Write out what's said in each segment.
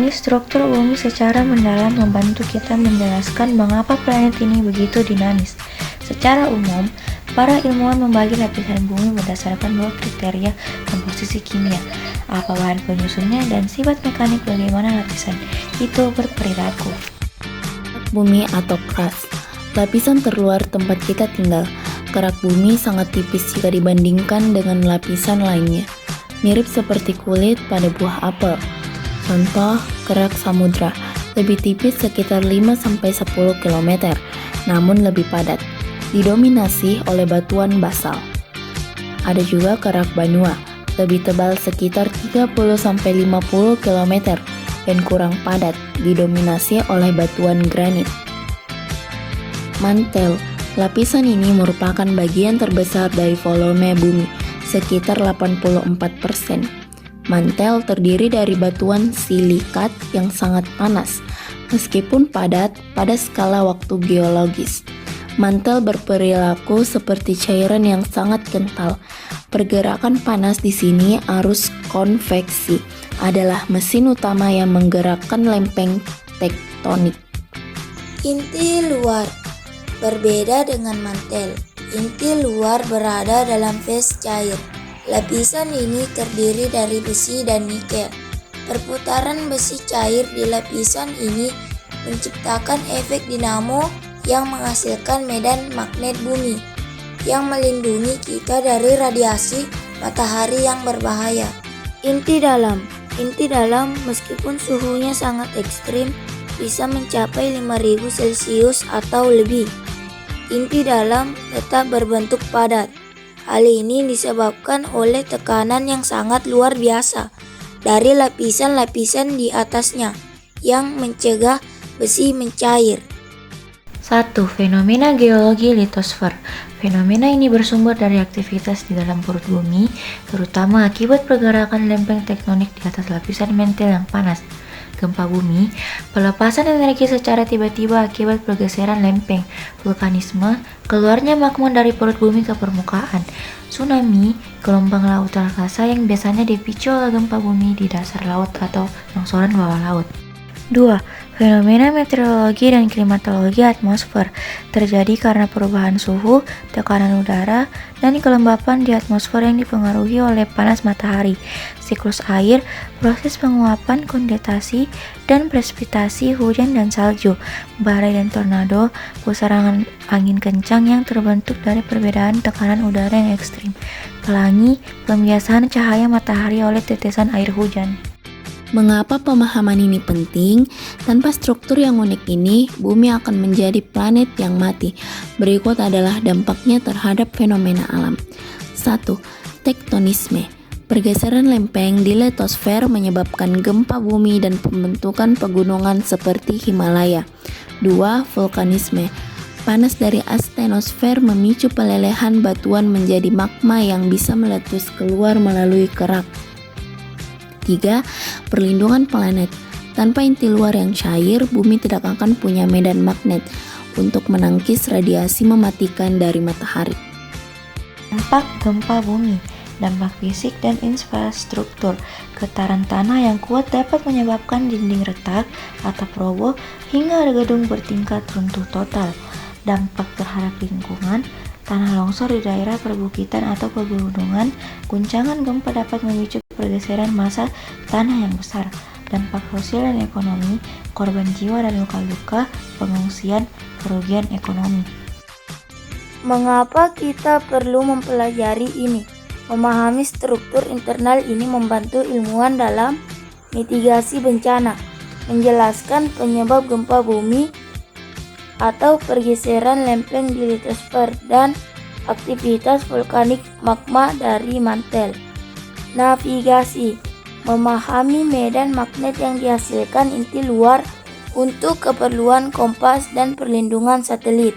Memahami struktur bumi secara mendalam membantu kita menjelaskan mengapa planet ini begitu dinamis. Secara umum, para ilmuwan membagi lapisan bumi berdasarkan dua kriteria komposisi kimia, apa bahan penyusunnya, dan sifat mekanik bagaimana lapisan itu berperilaku. Bumi atau crust, lapisan terluar tempat kita tinggal. Kerak bumi sangat tipis jika dibandingkan dengan lapisan lainnya, mirip seperti kulit pada buah apel. Contoh, kerak samudra, lebih tipis sekitar 5-10 km, namun lebih padat, didominasi oleh batuan basal. Ada juga kerak Banua, lebih tebal sekitar 30-50 km dan kurang padat, didominasi oleh batuan granit. Mantel, lapisan ini merupakan bagian terbesar dari volume bumi, sekitar 84%. Mantel terdiri dari batuan silikat yang sangat panas, meskipun padat pada skala waktu geologis. Mantel berperilaku seperti cairan yang sangat kental. Pergerakan panas di sini arus konveksi adalah mesin utama yang menggerakkan lempeng tektonik. Inti luar berbeda dengan mantel. Inti luar berada dalam fase cair. Lapisan ini terdiri dari besi dan nikel. Perputaran besi cair di lapisan ini menciptakan efek dinamo yang menghasilkan medan magnet bumi yang melindungi kita dari radiasi matahari yang berbahaya. Inti dalam meskipun suhunya sangat ekstrim bisa mencapai 5000 Celcius atau lebih. Inti dalam tetap berbentuk padat. Hal ini disebabkan oleh tekanan yang sangat luar biasa dari lapisan-lapisan di atasnya yang mencegah besi mencair. 1. Fenomena geologi litosfer. Fenomena ini bersumber dari aktivitas di dalam perut bumi, terutama akibat pergerakan lempeng tektonik di atas lapisan mantel yang panas. Gempa bumi, pelepasan energi secara tiba-tiba akibat pergeseran lempeng, vulkanisme, keluarnya magma dari perut bumi ke permukaan, tsunami, gelombang laut raksasa yang biasanya dipicu oleh gempa bumi di dasar laut atau longsoran bawah laut. 2. Fenomena meteorologi dan klimatologi atmosfer terjadi karena perubahan suhu, tekanan udara, dan kelembapan di atmosfer yang dipengaruhi oleh panas matahari, siklus air, proses penguapan, kondensasi, dan presipitasi hujan dan salju, badai dan tornado, pusaran angin kencang yang terbentuk dari perbedaan tekanan udara yang ekstrim, pelangi, pembiasan cahaya matahari oleh tetesan air hujan. Mengapa pemahaman ini penting? Tanpa struktur yang unik ini, bumi akan menjadi planet yang mati. Berikut adalah dampaknya terhadap fenomena alam. 1. Tektonisme. Pergeseran lempeng di litosfer menyebabkan gempa bumi dan pembentukan pegunungan seperti Himalaya. 2. Vulkanisme. Panas dari astenosfer memicu pelelehan batuan menjadi magma yang bisa meletus keluar melalui kerak. 3. Perlindungan planet. Tanpa inti luar yang cair, bumi tidak akan punya medan magnet untuk menangkis radiasi mematikan dari matahari. Dampak gempa bumi, dampak fisik dan infrastruktur. Getaran tanah yang kuat dapat menyebabkan dinding retak, atap roboh, hingga gedung bertingkat runtuh total. Dampak terhadap lingkungan, tanah longsor di daerah perbukitan atau pegunungan, guncangan gempa dapat memicu pergeseran massa tanah yang besar. Dampak sosial dan ekonomi, korban jiwa dan luka-luka, pengungsian, kerugian ekonomi. Mengapa kita perlu mempelajari ini? Memahami struktur internal ini membantu ilmuwan dalam mitigasi bencana, menjelaskan penyebab gempa bumi atau pergeseran lempeng di litosfer dan aktivitas vulkanik magma dari mantel. Navigasi, memahami medan magnet yang dihasilkan inti luar untuk keperluan kompas dan perlindungan satelit.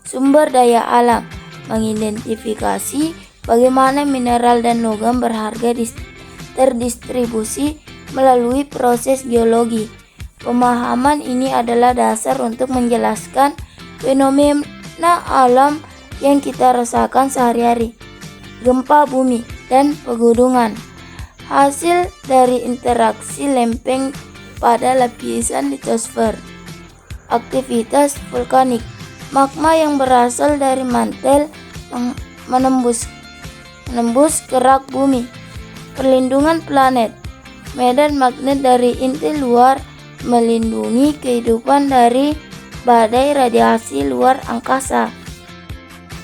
Sumber daya alam, mengidentifikasi bagaimana mineral dan logam berharga terdistribusi melalui proses geologi. Pemahaman ini adalah dasar untuk menjelaskan fenomena alam yang kita rasakan sehari-hari. Gempa bumi dan pegunungan, hasil dari interaksi lempeng pada lapisan litosfer. Aktivitas vulkanik. Magma yang berasal dari mantel menembus kerak bumi. Perlindungan planet. Medan magnet dari inti luar melindungi kehidupan dari badai radiasi luar angkasa.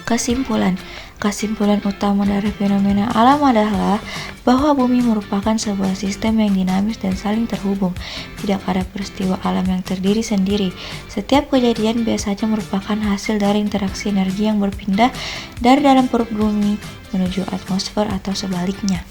Kesimpulan utama dari fenomena alam adalah bahwa bumi merupakan sebuah sistem yang dinamis dan saling terhubung. Tidak ada peristiwa alam yang terdiri sendiri. Setiap kejadian biasanya merupakan hasil dari interaksi energi yang berpindah dari dalam perut bumi menuju atmosfer atau sebaliknya.